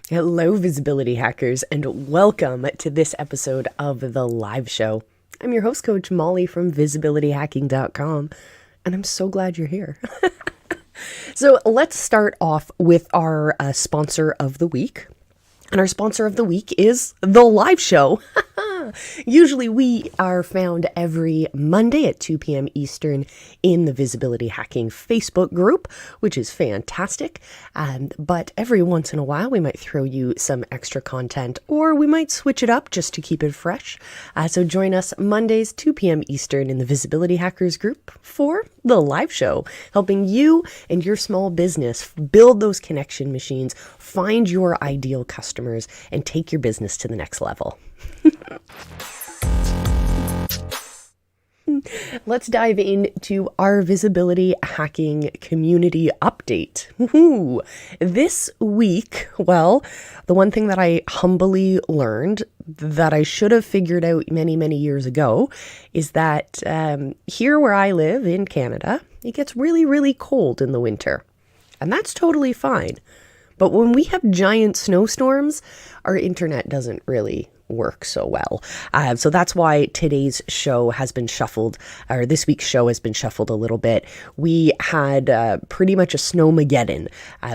Hello, visibility hackers, and welcome to this episode of The Live Show. I'm your host, Coach Molle from visibilityhacking.com, and I'm so glad you're here. So let's start off with our sponsor of the week. And our sponsor of the week is The Live Show. Usually we are found every Monday at 2 p.m. Eastern in the Visibility Hacking Facebook group, which is fantastic. But every once in a while, we might throw you some extra content, or we might switch it up just to keep it fresh. So join us Mondays, 2 p.m. Eastern in the Visibility Hackers group for The Live Show, helping you and your small business build those connection machines, find your ideal customers, and take your business to the next level. Let's dive into our visibility hacking community update. Woo-hoo. This week, well, the one thing that I humbly learned that I should have figured out many, many years ago is that here where I live in Canada, it gets really, really cold in the winter. And that's totally fine. But when we have giant snowstorms, our internet doesn't really work so well. So that's why today's show has been shuffled, or this week's show has been shuffled a little bit. We had pretty much a snowmageddon.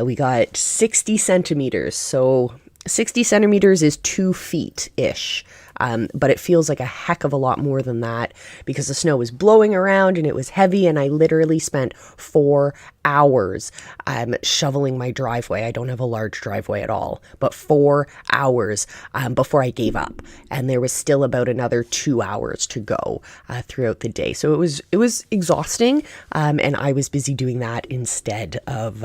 We got 60 centimeters. So 60 centimeters is 2 feet-ish. But it feels like a heck of a lot more than that because the snow was blowing around and it was heavy, and I literally spent 4 hours shoveling my driveway. I don't have a large driveway at all, but 4 hours before I gave up. And there was still about another 2 hours to go throughout the day. So it was exhausting, and I was busy doing that instead of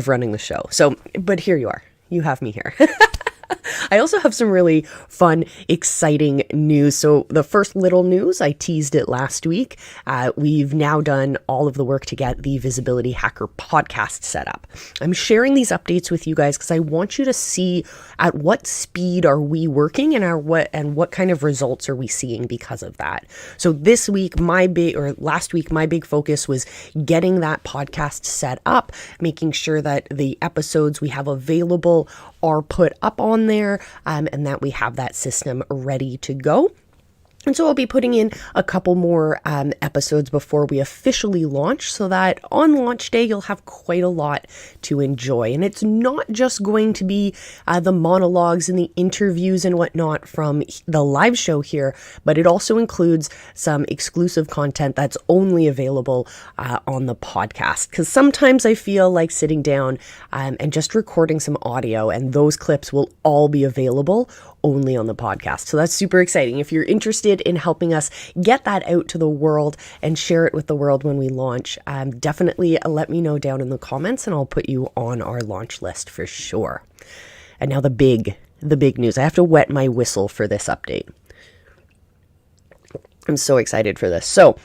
running the show. So, but here you are. You have me here. I also have some really fun, exciting news. So the first little news, I teased it last week. We've now done all of the work to get the Visibility Hacker podcast set up. I'm sharing these updates with you guys because I want you to see at what speed are we working and what kind of results are we seeing because of that. So this week, last week, my big focus was getting that podcast set up, making sure that the episodes we have available are put up on there, and that we have that system ready to go. And so I'll be putting in a couple more episodes before we officially launch, so that on launch day, you'll have quite a lot to enjoy. And it's not just going to be the monologues and the interviews and whatnot from the live show here, but it also includes some exclusive content that's only available on the podcast. Because sometimes I feel like sitting down and just recording some audio, and those clips will all be available only on the podcast. So that's super exciting. If you're interested in helping us get that out to the world and share it with the world when we launch, definitely let me know down in the comments and I'll put you on our launch list for sure. And now the big news. I have to wet my whistle for this update. I'm so excited for this. So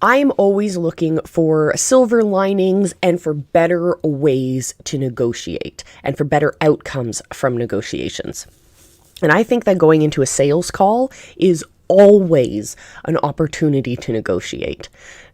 I'm always looking for silver linings and for better ways to negotiate and for better outcomes from negotiations. And I think that going into a sales call is always an opportunity to negotiate.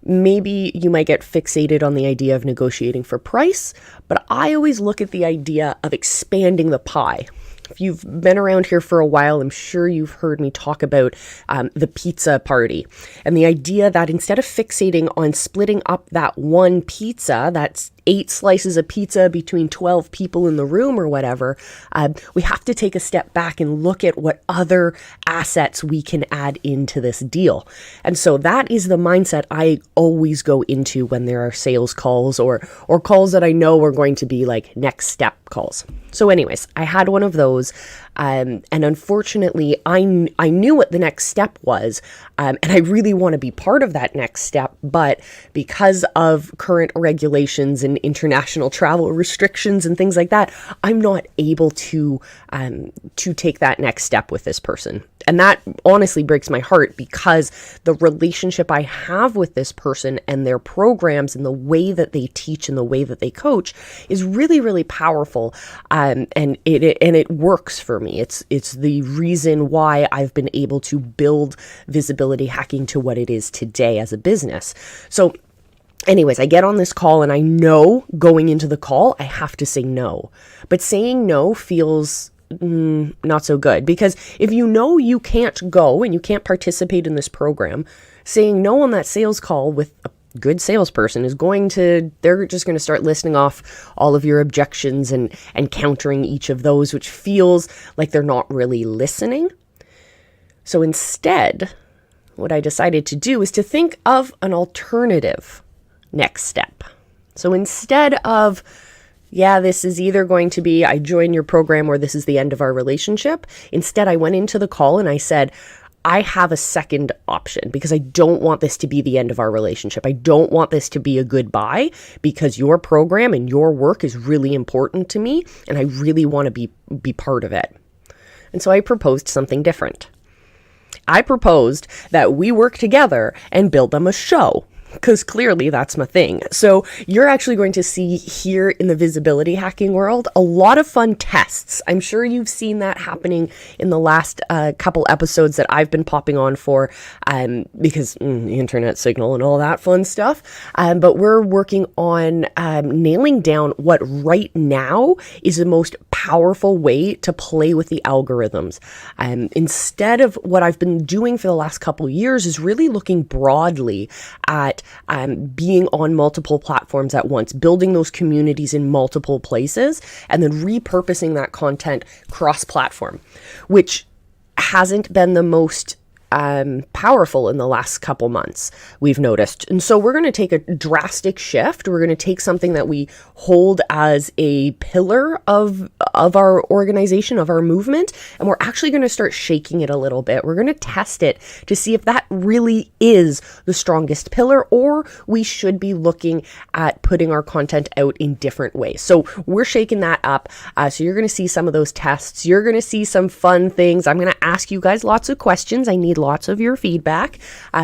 Maybe you might get fixated on the idea of negotiating for price, but I always look at the idea of expanding the pie. If you've been around here for a while, I'm sure you've heard me talk about the pizza party and the idea that instead of fixating on splitting up that one pizza, that's 8 slices of pizza between 12 people in the room or whatever, we have to take a step back and look at what other assets we can add into this deal. And so that is the mindset I always go into when there are sales calls or calls that I know are going to be like next step calls. So anyways, I had one of those. And unfortunately, I knew what the next step was, and I really want to be part of that next step, but because of current regulations and international travel restrictions and things like that, I'm not able to take that next step with this person. And that honestly breaks my heart because the relationship I have with this person and their programs and the way that they teach and the way that they coach is really, really powerful. And it works for me. It's the reason why I've been able to build visibility hacking to what it is today as a business. So Anyways, I get on this call and I know going into the call, I have to say no. But saying no feels not so good, because if you know you can't go and you can't participate in this program, saying no on that sales call with a good salesperson they're just going to start listing off all of your objections and countering each of those, which feels like they're not really listening. So instead, what I decided to do is to think of an alternative next step. So instead of, this is either going to be I join your program or this is the end of our relationship, instead I went into the call and I said, I have a second option, because I don't want this to be the end of our relationship. I don't want this to be a goodbye, because your program and your work is really important to me and I really want to be part of it. And so I proposed something different. I proposed that we work together and build them a show, because clearly that's my thing. So you're actually going to see here in the visibility hacking world a lot of fun tests. I'm sure you've seen that happening in the last couple episodes that I've been popping on for, because the internet signal and all that fun stuff. But we're working on nailing down what right now is the most powerful way to play with the algorithms. Instead of what I've been doing for the last couple years is really looking broadly at being on multiple platforms at once, building those communities in multiple places, and then repurposing that content cross-platform, which hasn't been the most powerful in the last couple months, we've noticed. And so we're going to take a drastic shift. We're going to take something that we hold as a pillar of our organization, of our movement, and we're actually going to start shaking it a little bit. We're going to test it to see if that really is the strongest pillar, or we should be looking at putting our content out in different ways. So we're shaking that up. So you're going to see some of those tests. You're going to see some fun things. I'm going to ask you guys lots of questions. I need lots of your feedback,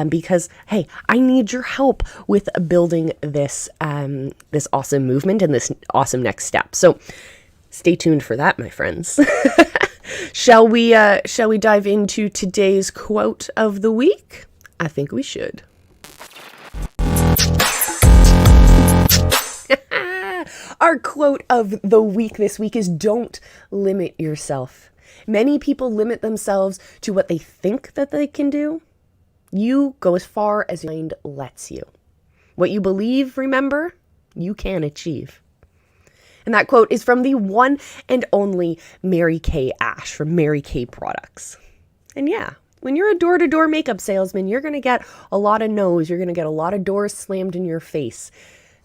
because hey, I need your help with building this this awesome movement and this awesome next step. So stay tuned for that, my friends. Shall we dive into today's quote of the week? I think we should. Our quote of the week this week is, don't limit yourself. Many people limit themselves to what they think that they can do. You go as far as your mind lets you. What you believe, remember, you can achieve. And that quote is from the one and only Mary Kay Ash from Mary Kay Products. And yeah, when you're a door-to-door makeup salesman, you're going to get a lot of no's. You're going to get a lot of doors slammed in your face.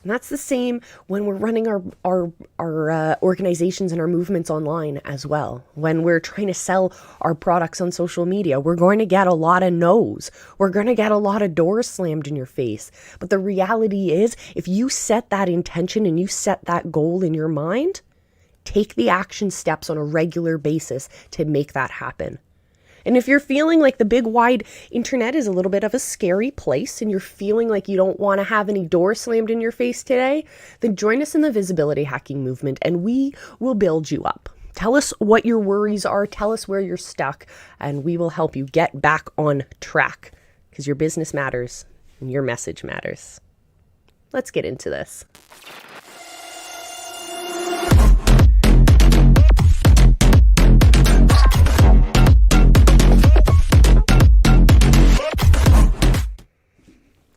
And that's the same when we're running our organizations and our movements online as well. When we're trying to sell our products on social media, we're going to get a lot of no's. We're going to get a lot of doors slammed in your face. But the reality is, if you set that intention and you set that goal in your mind, take the action steps on a regular basis to make that happen. And if you're feeling like the big wide internet is a little bit of a scary place and you're feeling like you don't want to have any doors slammed in your face today, then join us in the visibility hacking movement and we will build you up. Tell us what your worries are, tell us where you're stuck, and we will help you get back on track, because your business matters and your message matters. Let's get into this.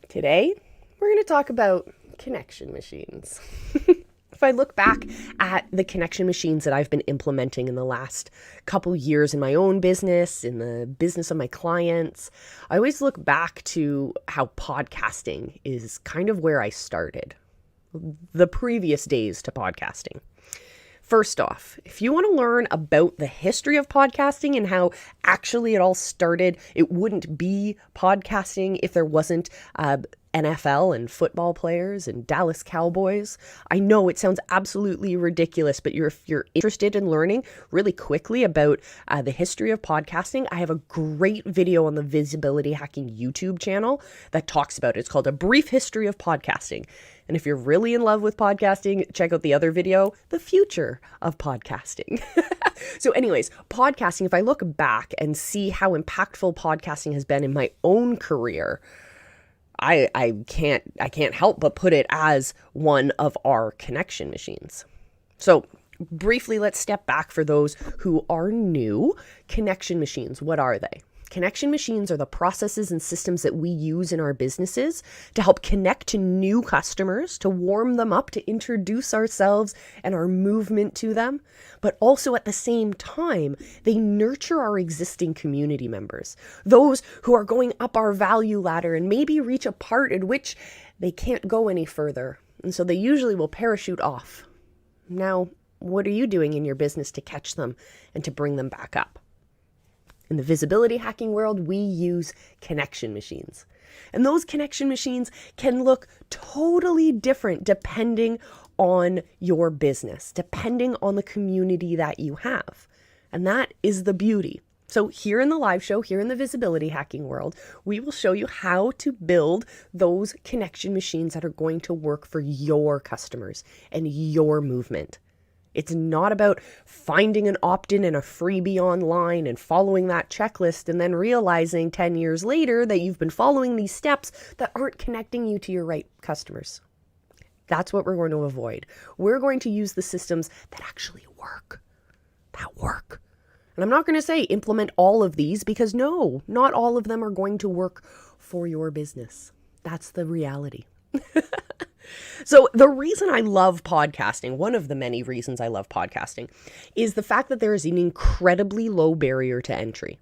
Today, we're going to talk about connection machines. If I look back at the connection machines that I've been implementing in the last couple years in my own business, in the business of my clients, I always look back to how podcasting is kind of where I started, the previous days to podcasting. First off, if you want to learn about the history of podcasting and how actually it all started, it wouldn't be podcasting if there wasn't NFL and football players and Dallas Cowboys. I know it sounds absolutely ridiculous, but if you're interested in learning really quickly about the history of podcasting, I have a great video on the Visibility Hacking YouTube channel that talks about it. It's called A Brief History of Podcasting. And if you're really in love with podcasting, check out the other video, The Future of Podcasting. So anyways, podcasting, if I look back and see how impactful podcasting has been in my own career, I can't help but put it as one of our connection machines. So briefly, let's step back for those who are new. Connection machines, what are they? Connection machines are the processes and systems that we use in our businesses to help connect to new customers, to warm them up, to introduce ourselves and our movement to them. But also at the same time, they nurture our existing community members, those who are going up our value ladder and maybe reach a part at which they can't go any further. And so they usually will parachute off. Now, what are you doing in your business to catch them and to bring them back up? In the visibility hacking world, we use connection machines. And those connection machines can look totally different depending on your business, depending on the community that you have. And that is the beauty. So here in the live show, here in the visibility hacking world, we will show you how to build those connection machines that are going to work for your customers and your movement. It's not about finding an opt-in and a freebie online and following that checklist and then realizing 10 years later that you've been following these steps that aren't connecting you to your right customers. That's what we're going to avoid. We're going to use the systems that actually work. That work. And I'm not going to say implement all of these because no, not all of them are going to work for your business. That's the reality. So the reason I love podcasting, one of the many reasons I love podcasting, is the fact that there is an incredibly low barrier to entry.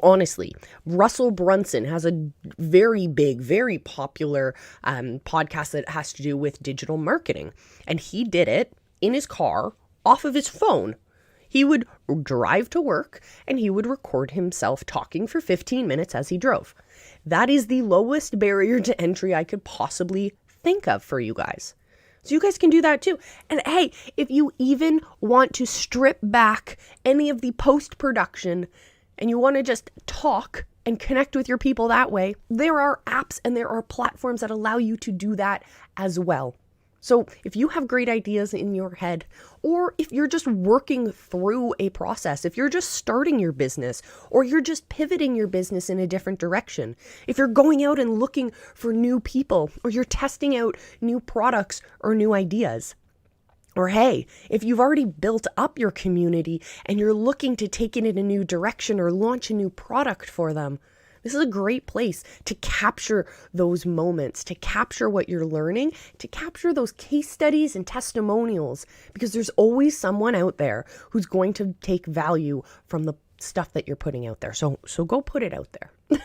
Honestly, Russell Brunson has a very big, very popular podcast that has to do with digital marketing. And he did it in his car off of his phone. He would drive to work and he would record himself talking for 15 minutes as he drove. That is the lowest barrier to entry I could possibly think of for you guys. So you guys can do that too. And hey, if you even want to strip back any of the post-production and you want to just talk and connect with your people that way, there are apps and there are platforms that allow you to do that as well. So if you have great ideas in your head, or if you're just working through a process, if you're just starting your business, or you're just pivoting your business in a different direction, if you're going out and looking for new people, or you're testing out new products or new ideas, or hey, if you've already built up your community and you're looking to take it in a new direction or launch a new product for them, this is a great place to capture those moments, to capture what you're learning, to capture those case studies and testimonials, because there's always someone out there who's going to take value from the stuff that you're putting out there. So go put it out there.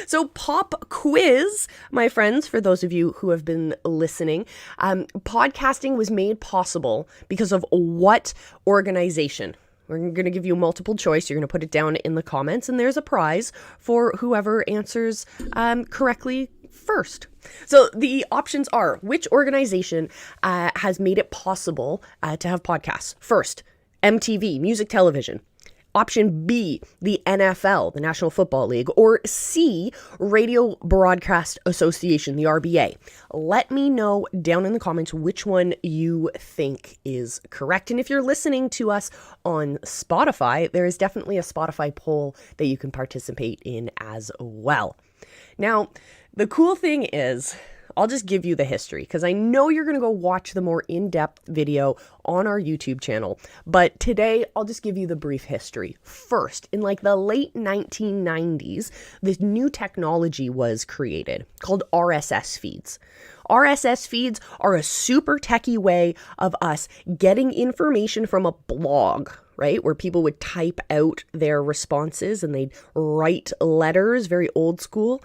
So pop quiz, my friends, for those of you who have been listening, podcasting was made possible because of what organization? We're going to give you multiple choice. You're going to put it down in the comments, and there's a prize for whoever answers correctly first. So the options are, which organization has made it possible to have podcasts? First, MTV, Music Television. Option B, the NFL, the National Football League, or C, Radio Broadcast Association, the RBA. Let me know down in the comments which one you think is correct. And if you're listening to us on Spotify, there is definitely a Spotify poll that you can participate in as well. Now, the cool thing is, I'll just give you the history because I know you're going to go watch the more in-depth video on our YouTube channel. But today, I'll just give you the brief history. First, in like the late 1990s, this new technology was created called RSS feeds. RSS feeds are a super techie way of us getting information from a blog, right? Where people would type out their responses and they'd write letters, very old school.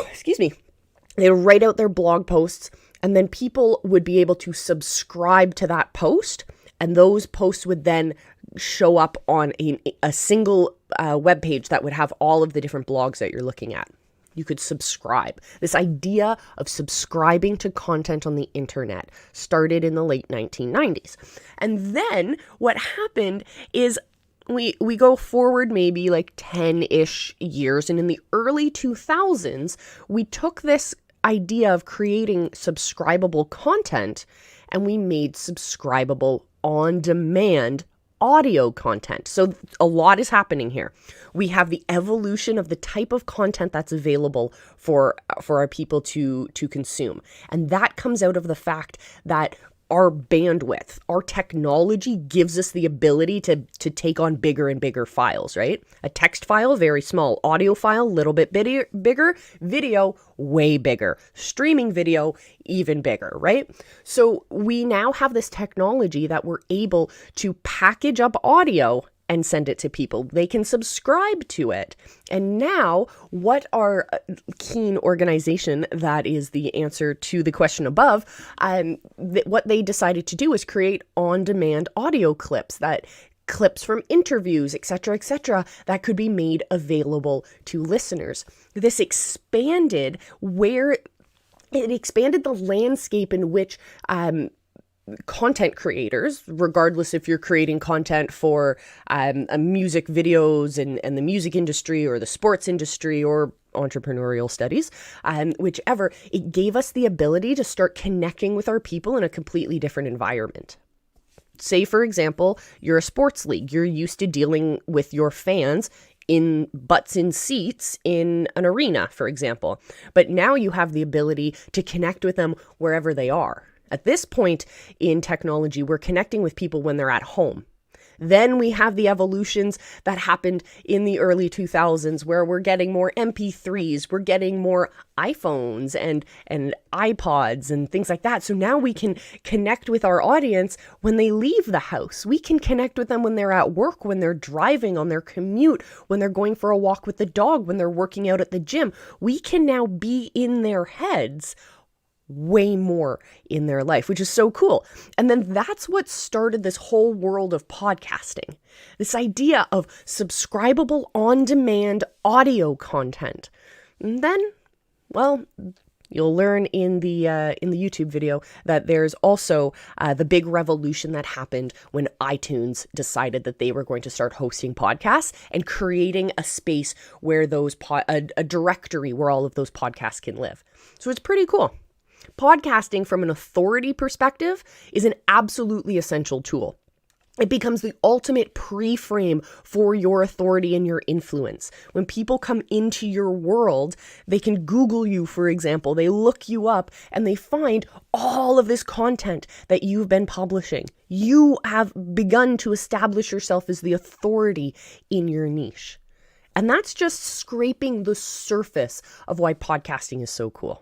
Excuse me. They would write out their blog posts, and then people would be able to subscribe to that post, and those posts would then show up on a single web page that would have all of the different blogs that you're looking at. You could subscribe. This idea of subscribing to content on the internet started in the late 1990s. And then what happened is we go forward maybe like 10-ish years, and in the early 2000s, we took this idea of creating subscribable content and we made subscribable on-demand audio content. So a lot is happening here. We have the evolution of the type of content that's available for our people to consume. And that comes out of the fact that our bandwidth, our technology gives us the ability to take on bigger and bigger files, right? A text file, very small. Audio file, little bit bigger. Video, way bigger. Streaming video, even bigger, right? So we now have this technology that we're able to package up audio and send it to people. They can subscribe to it. And now, what our keen organization, that is the answer to the question above, what they decided to do is create on-demand audio clips, clips from interviews, etc., that could be made available to listeners. This expanded the landscape in which content creators, regardless if you're creating content for music videos and the music industry or the sports industry or entrepreneurial studies, whichever, it gave us the ability to start connecting with our people in a completely different environment. Say, for example, you're a sports league. You're used to dealing with your fans in butts in seats in an arena, for example. But now you have the ability to connect with them wherever they are. At this point in technology, we're connecting with people when they're at home. Then we have the evolutions that happened in the early 2000s where we're getting more MP3s, we're getting more iPhones and iPods and things like that. So now we can connect with our audience when they leave the house. We can connect with them when they're at work, when they're driving on their commute, when they're going for a walk with the dog, when they're working out at the gym. We can now be in their heads way more in their life, which is so cool. And then that's what started this whole world of podcasting. This idea of subscribable on-demand audio content. And then, well, you'll learn in the YouTube video that there's also the big revolution that happened when iTunes decided that they were going to start hosting podcasts and creating a space where a directory where all of those podcasts can live. So it's pretty cool. Podcasting from an authority perspective is an absolutely essential tool. It becomes the ultimate pre-frame for your authority and your influence. When people come into your world, they can Google you, for example. They look you up and they find all of this content that you've been publishing. You have begun to establish yourself as the authority in your niche. And that's just scraping the surface of why podcasting is so cool.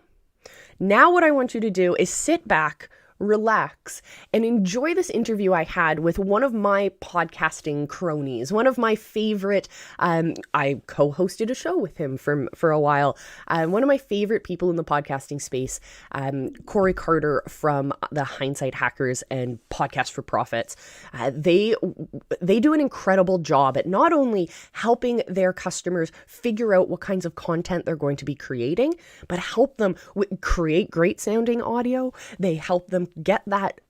Now what I want you to do is sit back, relax, and enjoy this interview I had with one of my podcasting cronies, one of my favorite, I co-hosted a show with him for a while, one of my favorite people in the podcasting space, Cory Carter from the Hindsight Hackers and Podcast for Profits. They do an incredible job at not only helping their customers figure out what kinds of content they're going to be creating, but help them create great sounding audio. They help them get that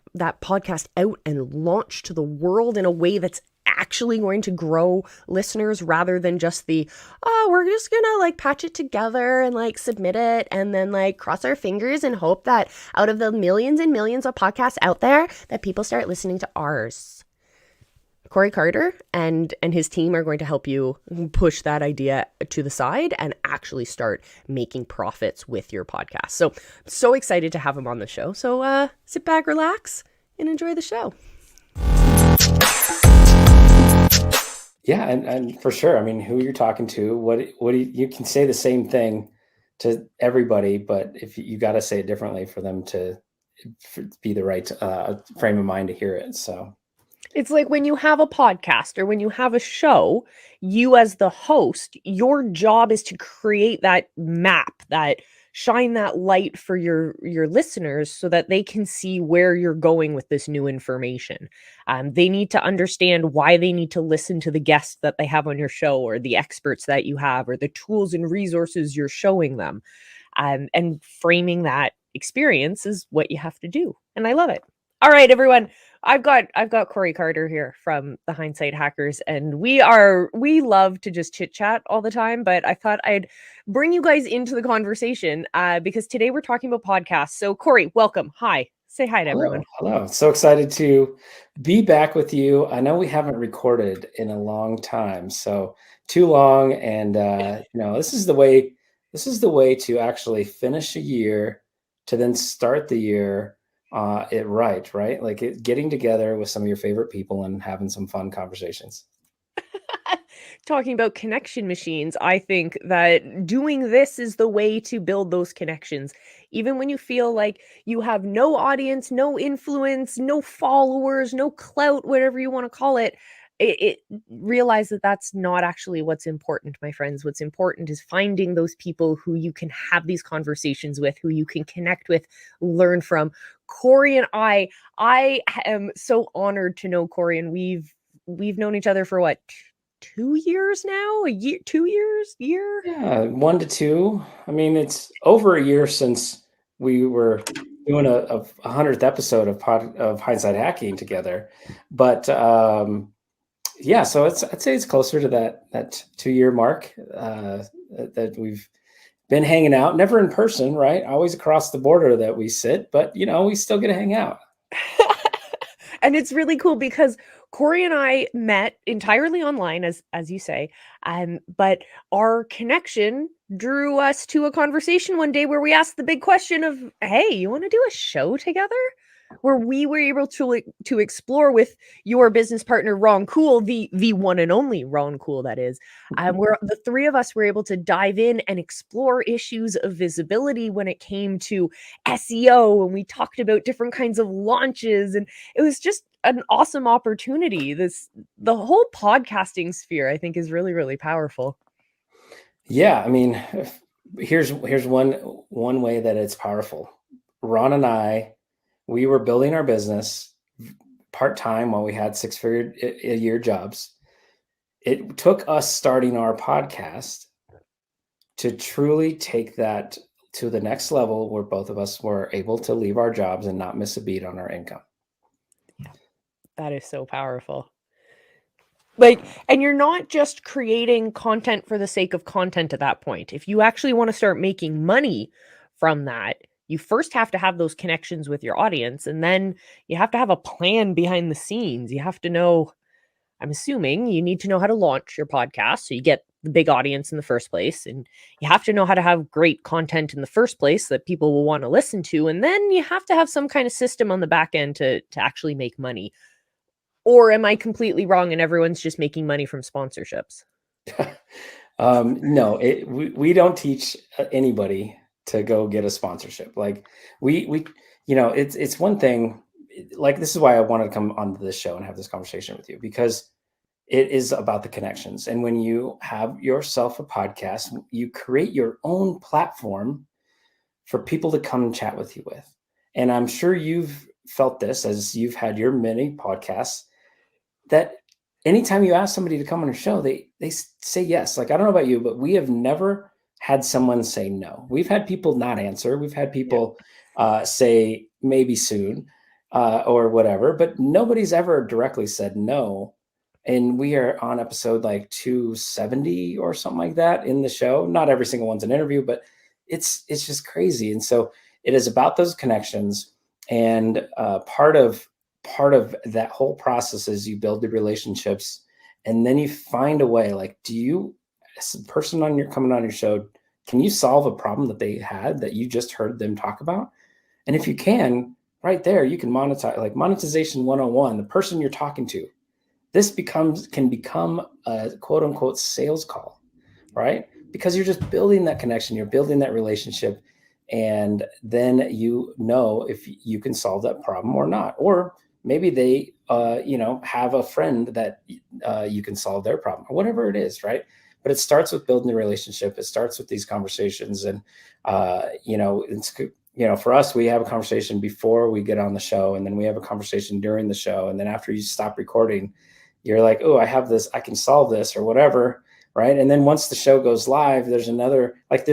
podcast out and launch to the world in a way that's actually going to grow listeners rather than just we're just gonna patch it together and submit it and then cross our fingers and hope that out of the millions and millions of podcasts out there that people start listening to ours. Cory Carter and his team are going to help you push that idea to the side and actually start making profits with your podcast. So excited to have him on the show. So sit back, relax, and enjoy the show. Yeah, and for sure. I mean, who you're talking to, what you can say the same thing to everybody, but if you got to say it differently for them to be the right frame of mind to hear it. So. It's like when you have a podcast or when you have a show, you as the host, your job is to create that map, that shine that light for your listeners so that they can see where you're going with this new information. They need to understand why they need to listen to the guests that they have on your show or the experts that you have or the tools and resources you're showing them. And framing that experience is what you have to do. And I love it. All right, everyone. I've got Cory Carter here from the Hindsight Hackers, and we love to just chit chat all the time, but I thought I'd bring you guys into the conversation because today we're talking about podcasts. So Cory, welcome. Hi. Say hi to everyone. Hello, hello. So excited to be back with you. I know we haven't recorded in a long time, so too long, and this is the way. This is the way to actually finish a year to then start the year it right? Like getting together with some of your favorite people and having some fun conversations. Talking about connection machines, I think that doing this is the way to build those connections. Even when you feel like you have no audience, no influence, no followers, no clout, whatever you want to call it, it realize that that's not actually what's important, my friends. What's important is finding those people who you can have these conversations with, who you can connect with, learn from. Cory and I am so honored to know Cory, and we've known each other for what, 2 years now? A year, 2 years? Year? Yeah, 1 to 2. I mean, it's over a year since we were doing a 100th episode of Hindsight Hacking together, but yeah, so I'd say it's closer to that 2 year mark that we've been hanging out. Never in person, right? Always across the border that we sit, but we still get to hang out. And it's really cool because Cory and I met entirely online, as you say, but our connection drew us to a conversation one day where we asked the big question of, "Hey, you want to do a show together?" Where we were able to explore with your business partner Ron Cool, the one and only Ron Cool, that is. Where the three of us were able to dive in and explore issues of visibility when it came to SEO, and we talked about different kinds of launches, and it was just an awesome opportunity. The whole podcasting sphere, I think, is really, really powerful. Yeah, I mean, here's one way that it's powerful. Ron and I, we were building our business part time while we had six-figure a year jobs. It took us starting our podcast to truly take that to the next level where both of us were able to leave our jobs and not miss a beat on our income. That is so powerful. Like, and you're not just creating content for the sake of content at that point. If you actually want to start making money from that, you first have to have those connections with your audience, and then you have to have a plan behind the scenes. You have to know, I'm assuming you need to know how to launch your podcast so you get the big audience in the first place, and you have to know how to have great content in the first place that people will want to listen to, and then you have to have some kind of system on the back end to actually make money. Or am I completely wrong and everyone's just making money from sponsorships? No, we don't teach anybody to go get a sponsorship. Like we it's one thing. Like this is why I wanted to come onto this show and have this conversation with you, because it is about the connections. And when you have yourself a podcast, you create your own platform for people to come and chat with you with. And I'm sure you've felt this as you've had your many podcasts, that anytime you ask somebody to come on a show, they say yes. Like I don't know about you, but we have never had someone say no. We've had people not answer. We've had Yeah. people say maybe soon or whatever, but nobody's ever directly said no. And we are on episode like 270 or something like that in the show. Not every single one's an interview, but it's just crazy. And so it is about those connections. And part of that whole process is you build the relationships, and then you find a way. Like, do you, as a person on your coming on your show, can you solve a problem that they had that you just heard them talk about? And if you can, right there, you can monetize. Like monetization 101, the person you're talking to, this can become a quote unquote sales call, right? Because you're just building that connection, you're building that relationship, and then if you can solve that problem or not. Or maybe they have a friend that you can solve their problem, or whatever it is, right? But it starts with building the relationship. It starts with these conversations. And it's for us, we have a conversation before we get on the show, and then we have a conversation during the show, and then after you stop recording, you're like, oh, I have this, I can solve this or whatever, right? And then once the show goes live, there's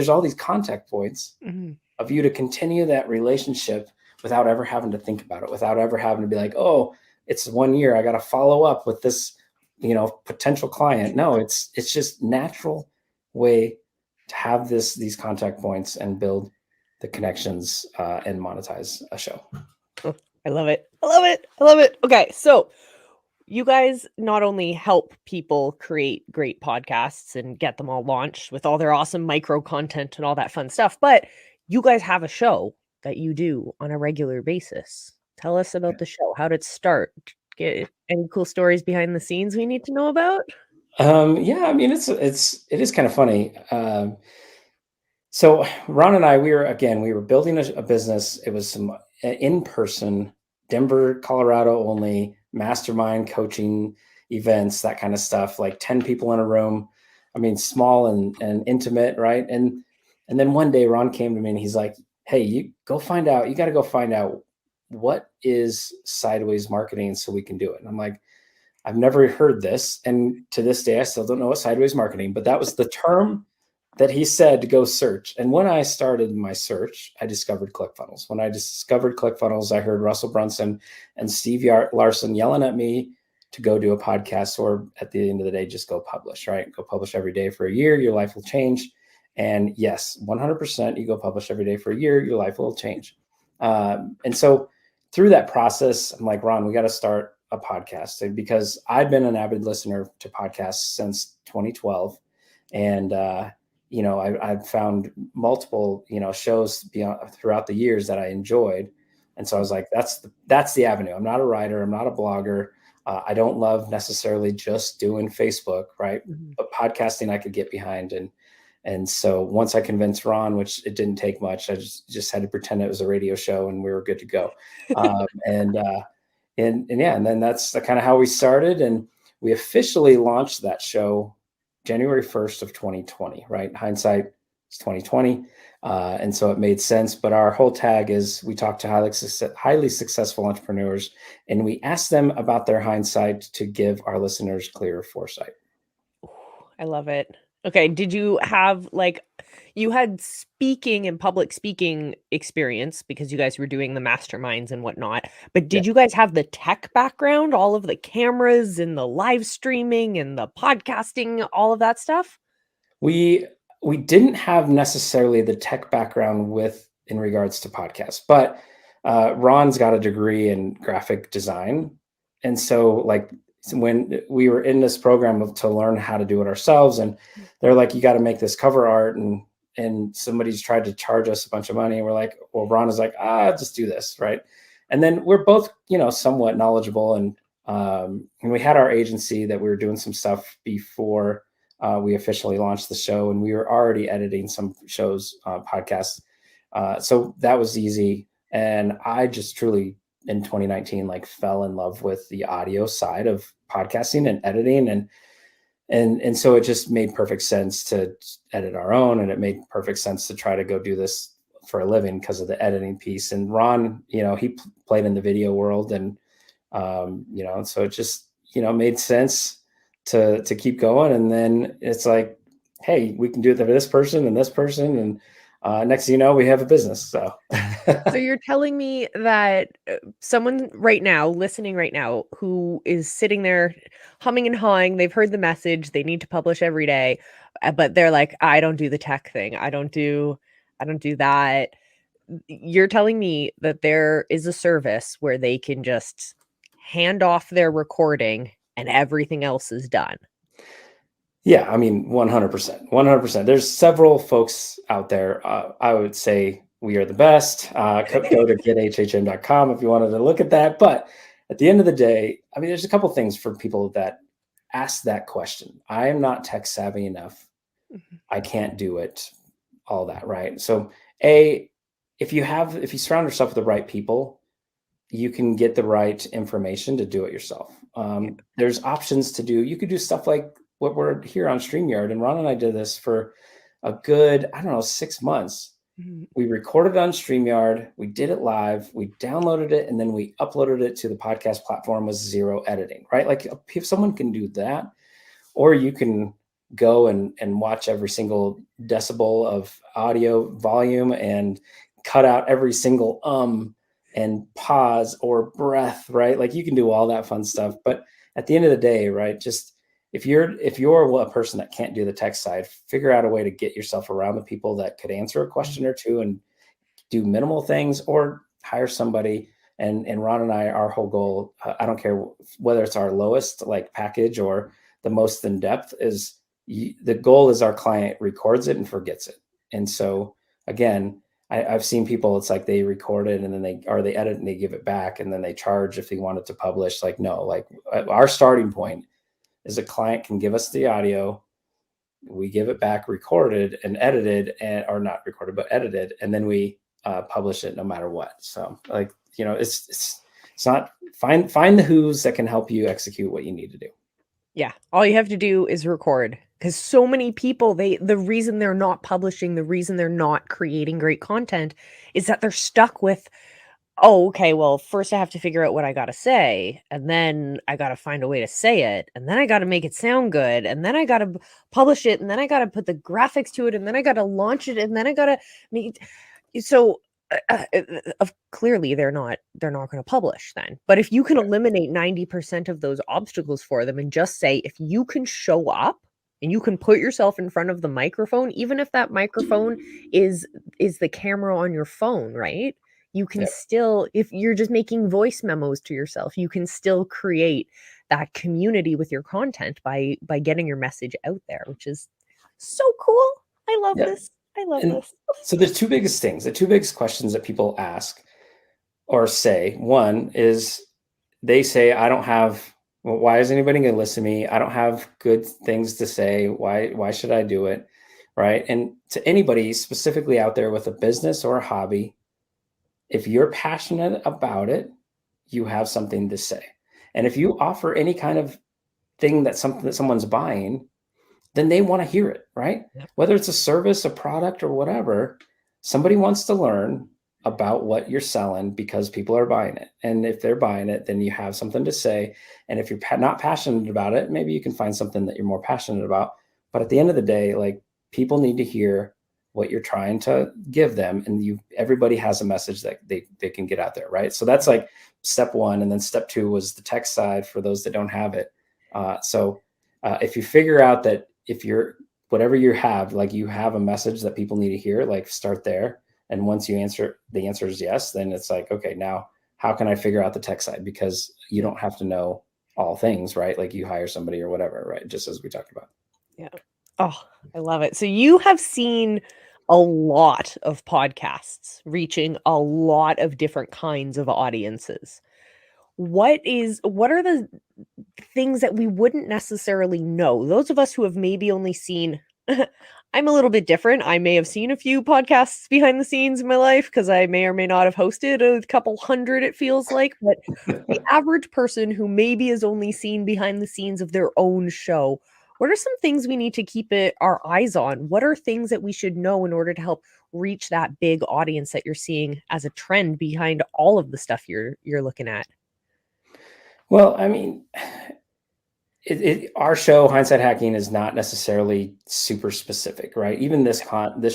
all these contact points Mhm. of you to continue that relationship without ever having to think about it, without ever having to be like, oh, it's 1 year, I got to follow up with this potential client. No, it's just natural way to have these contact points and build the connections and monetize a show. Oh, I love it. I love it. I love it. Okay, so you guys not only help people create great podcasts and get them all launched with all their awesome micro content and all that fun stuff, but you guys have a show that you do on a regular basis. Tell us about the show. How did it start? Get any cool stories behind the scenes we need to know about? Yeah, I mean, it is kind of funny. So Ron and I, we were building a business. It was some in person, Denver, Colorado only mastermind coaching events, that kind of stuff. Like 10 people in a room. I mean, small and intimate, right? And then one day Ron came to me and he's like, "Hey, you go find out. You got to go find out what is sideways marketing, so we can do it." And I'm like, "I've never heard this," and to this day, I still don't know what sideways marketing. But that was the term that he said to go search. And when I started my search, I discovered ClickFunnels. When I discovered ClickFunnels, I heard Russell Brunson and Steve Larson yelling at me to go do a podcast, or at the end of the day, just go publish, right? Go publish every day for a year, your life will change. And yes, 100%, you go publish every day for a year, your life will change. And so through that process, I'm like, Ron, we got to start a podcast, because I've been an avid listener to podcasts since 2012. And, I've found multiple, shows throughout the years that I enjoyed. And so I was like, that's the avenue. I'm not a writer. I'm not a blogger. I don't love necessarily just doing Facebook, right? Mhm. But podcasting I could get behind. And so once I convinced Ron, which it didn't take much, I just had to pretend it was a radio show and we were good to go. And then that's kind of how we started. And we officially launched that show January 1st of 2020, right? Hindsight is 2020. And so it made sense. But our whole tag is, we talk to highly successful entrepreneurs and we ask them about their hindsight to give our listeners clearer foresight. Ooh, I love it. Okay, did you have you had speaking and public speaking experience because you guys were doing the masterminds and whatnot, but Yeah. did you guys have the tech background, all of the cameras and the live streaming and the podcasting, all of that stuff? We we didn't have necessarily the tech background in regards to podcasts, but Ron's got a degree in graphic design, and so when we were in this program to learn how to do it ourselves, and they're like, "You got to make this cover art," and somebody's tried to charge us a bunch of money, and we're like, "Well," Ron is like, just do this, right?" And then we're both, somewhat knowledgeable, and we had our agency that we were doing some stuff before we officially launched the show, and we were already editing some shows, podcasts. So that was easy. And I just truly, in 2019, fell in love with the audio side of podcasting and editing. And so it just made perfect sense to edit our own. And it made perfect sense to try to go do this for a living because of the editing piece. And Ron, he played in the video world, and so it just, made sense to keep going. And then it's like, hey, we can do it for this person and this person, and next thing you know, we have a business. So So you're telling me that someone right now, listening right now, who is sitting there humming and hawing, they've heard the message, they need to publish every day, but they're like, I don't do the tech thing. I don't do that. You're telling me that there is a service where they can just hand off their recording and everything else is done. yeah, I mean, 100%, 100%. There's several folks out there. I would say we are the best. Go to gethhm.com if you wanted to look at that. But at the end of the day, I mean, there's a couple things for people that ask that question. I am not tech savvy enough. Mhm. I can't do it. All that, right? So, if you surround yourself with the right people, you can get the right information to do it yourself. Yeah. There's options to do. You could do stuff like what we're here on StreamYard, and Ron and I did this for a good, I don't know, 6 months. Mhm. We recorded on StreamYard, we did it live, we downloaded it, and then we uploaded it to the podcast platform with zero editing, right? Like, if someone can do that, or you can go and watch every single decibel of audio volume and cut out every single and pause or breath, right? Like, you can do all that fun stuff. But at the end of the day, right, just if you're a person that can't do the tech side, figure out a way to get yourself around the people that could answer a question or two and do minimal things, or hire somebody And Ron and I, our whole goal, I don't care whether it's our lowest like package or the most in depth, is the goal is our client records it and forgets it. And so again, I've seen people, it's like they record it and then they edit and they give it back and then they charge if they wanted to publish. Like, no, like our starting point is a client can give us the audio, we give it back recorded and edited, and or not recorded but edited, and then we publish it no matter what. So like, it's not, find the who's that can help you execute what you need to do. Yeah, all you have to do is record, because so many people, the reason they're not publishing, the reason they're not creating great content is that they're stuck with, oh, okay, well, first I have to figure out what I gotta say, and then I gotta find a way to say it, and then I gotta make it sound good, and then I gotta publish it, and then I gotta put the graphics to it, and then I gotta launch it, and then I gotta make so clearly they're not going to publish then. But if you can eliminate 90% of those obstacles for them and just say, if you can show up and you can put yourself in front of the microphone, even if that microphone is the camera on your phone, right? You can still, if you're just making voice memos to yourself, you can still create that community with your content by getting your message out there, which is so cool. I love this. I love this. So there's two biggest things, the two biggest questions that people ask or say. One is they say, I don't have, well, why is anybody going to listen to me? I don't have good things to say. Why should I do it? Right. And to anybody specifically out there with a business or a hobby, if you're passionate about it, you have something to say. And if you offer any kind of thing that someone's buying, then they want to hear it, right? Yep. Whether it's a service, a product, or whatever, somebody wants to learn about what you're selling because people are buying it. And if they're buying it, then you have something to say. And if you're not passionate about it, maybe you can find something that you're more passionate about. But at the end of the day, like, people need to hear what you're trying to give them. And everybody has a message that they can get out there, right? So that's like step one. And then step two was the tech side for those that don't have it. If you figure out that if you're, whatever you have, like, you have a message that people need to hear, like, start there. And once the answer is yes, then it's like, okay, now how can I figure out the tech side? Because you don't have to know all things, right? Like, you hire somebody or whatever, right? Just as we talked about. Yeah. Oh, I love it. So you have seen a lot of podcasts reaching a lot of different kinds of audiences. What are the things that we wouldn't necessarily know? Those of us who have maybe only seen, I'm a little bit different. I may have seen a few podcasts behind the scenes in my life because I may or may not have hosted a couple hundred, it feels like. But the average person who maybe has only seen behind the scenes of their own show, what are some things we need to keep our eyes on? What are things that we should know in order to help reach that big audience that you're seeing as a trend behind all of the stuff you're looking at? Well, I mean, our show, Hindsight Hacking, is not necessarily super specific, right? Even this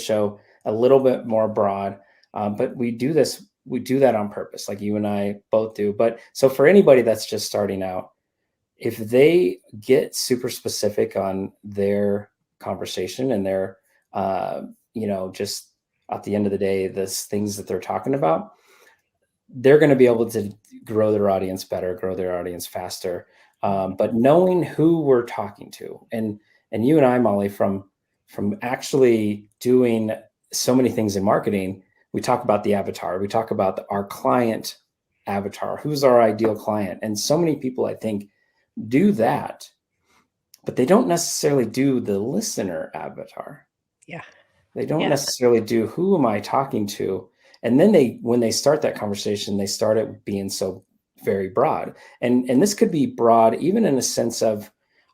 show, a little bit more broad, but we do that on purpose, like you and I both do. But so for anybody that's just starting out, if they get super specific on their conversation and their, just at the end of the day, the things that they're talking about, they're going to be able to grow their audience better, grow their audience faster. But knowing who we're talking to, and you and I, Molle, from actually doing so many things in marketing, we talk about the avatar, we talk about our client avatar, who's our ideal client. And so many people, I think, do that, but they don't necessarily do the listener avatar. Yeah. They don't necessarily do, who am I talking to? And then when they start that conversation, they start it being so very broad. And this could be broad, even in a sense of,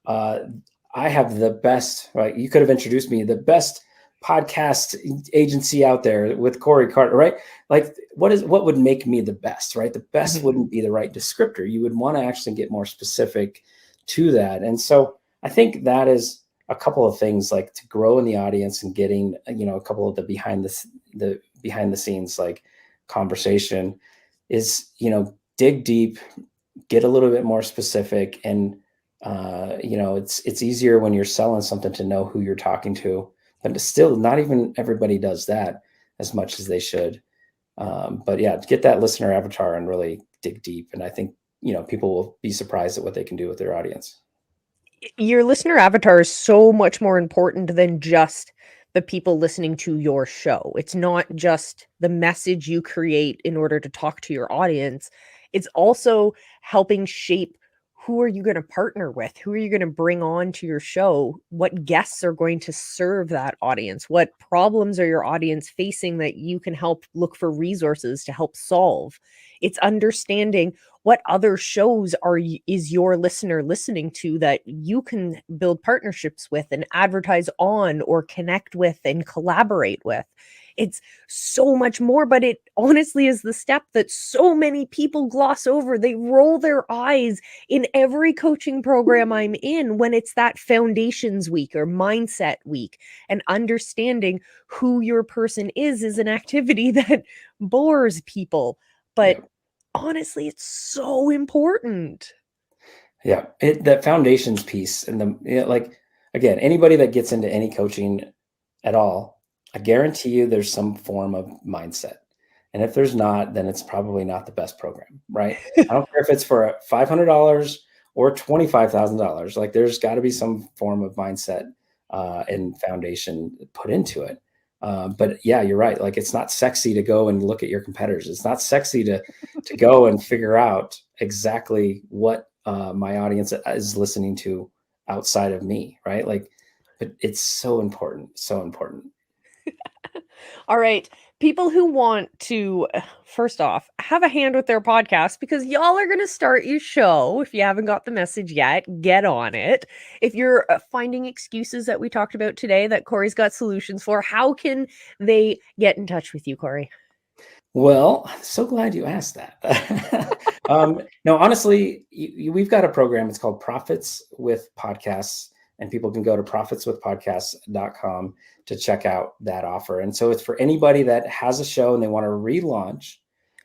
I have the best, right? You could have introduced me, the best podcast agency out there with Cory Carter, right? Like, what would make me the best, right? The best wouldn't be the right descriptor. You would want to actually get more specific to that. And so I think that is a couple of things, like, to grow in the audience and getting, a couple of the behind the scenes, like, conversation is, dig deep, get a little bit more specific. And, it's easier when you're selling something to know who you're talking to, but still not even everybody does that as much as they should. But yeah, get that listener avatar and really dig deep. And I think, people will be surprised at what they can do with their audience. Your listener avatar is so much more important than just the people listening to your show. It's not just the message you create in order to talk to your audience. It's also helping shape who are you going to partner with? Who are you going to bring on to your show? What guests are going to serve that audience? What problems are your audience facing that you can help look for resources to help solve? It's understanding what other shows is your listener listening to that you can build partnerships with and advertise on or connect with and collaborate with. It's so much more, but it honestly is the step that so many people gloss over. They roll their eyes in every coaching program I'm in when it's that foundations week or mindset week. And understanding who your person is an activity that bores people. But Yeah. honestly, it's so important. Yeah. That foundations piece and like, again, anybody that gets into any coaching at all, I guarantee you there's some form of mindset. And if there's not, then it's probably not the best program, right? I don't care if it's for $500 or $25,000. Like there's got to be some form of mindset and foundation put into it. But yeah, you're right. Like it's not sexy to go and look at your competitors. It's not sexy to go and figure out exactly what my audience is listening to outside of me, right? Like, but it's so important, so important. All right. People who want to, first off, have a hand with their podcast because y'all are going to start your show. If you haven't got the message yet, get on it. If you're finding excuses that we talked about today that Cory's got solutions for, how can they get in touch with you, Cory? Well, I'm so glad you asked that. No, honestly, we've got a program. It's called Profits with Podcasts, and people can go to profitswithpodcasts.com to check out that offer. And so it's for anybody that has a show and they want to relaunch,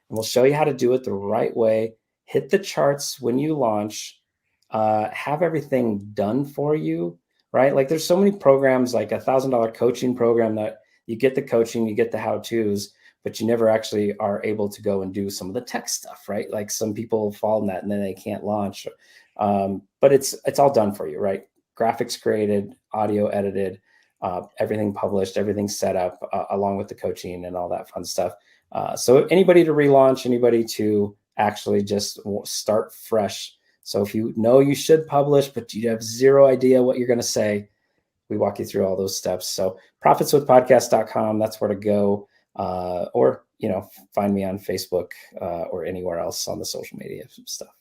and we'll show you how to do it the right way. Hit the charts when you launch, have everything done for you, right? Like there's so many programs, like $1,000 coaching program that you get the coaching, you get the how-tos, but you never actually are able to go and do some of the tech stuff, right? Like some people fall in that and then they can't launch. But it's all done for you, right? Graphics created, audio edited, everything published, everything set up along with the coaching and all that fun stuff. So anybody to relaunch, anybody to actually just start fresh. So if you know you should publish, but you have zero idea what you're going to say, we walk you through all those steps. So profitswithpodcast.com, that's where to go. Or, find me on Facebook or anywhere else on the social media stuff.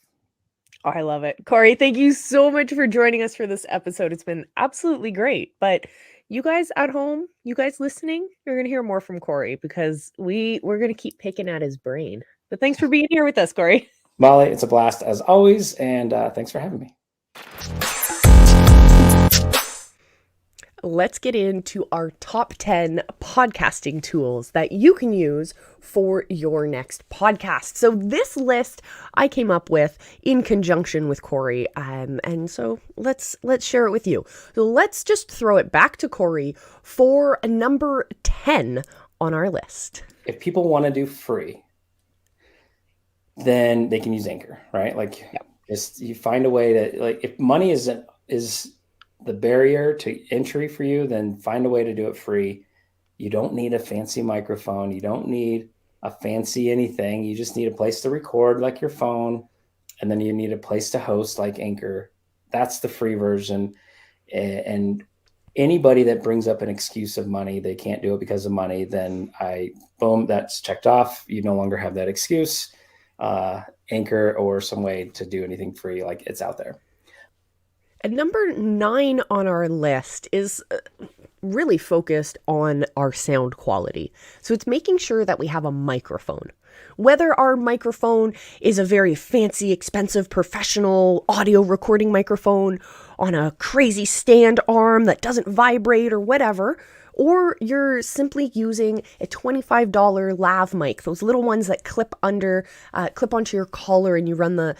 Oh, I love it. Cory, thank you so much for joining us for this episode. It's been absolutely great. But you guys at home, you guys listening, you're going to hear more from Cory because we're going to keep picking at his brain. But thanks for being here with us, Cory. Molle, it's a blast as always. And thanks for having me. Let's get into our top 10 podcasting tools that you can use for your next podcast. So this list I came up with in conjunction with Cory, and so let's share it with you. So let's just throw it back to Cory for a number 10 on our list. If people want to do free, then they can use Anchor, right? Like, just you find a way to, like, if money is the barrier to entry for you, then find a way to do it free. You don't need a fancy microphone. You don't need a fancy anything. You just need a place to record like your phone. And then you need a place to host like Anchor. That's the free version. And anybody that brings up an excuse of money, they can't do it because of money, then boom, that's checked off. You no longer have that excuse. Anchor or some way to do anything free, like it's out there. And number 9 on our list is really focused on our sound quality. So it's making sure that we have a microphone. Whether our microphone is a very fancy, expensive, professional audio recording microphone on a crazy stand arm that doesn't vibrate or whatever, or you're simply using a $25 lav mic, those little ones that clip onto your collar and you run the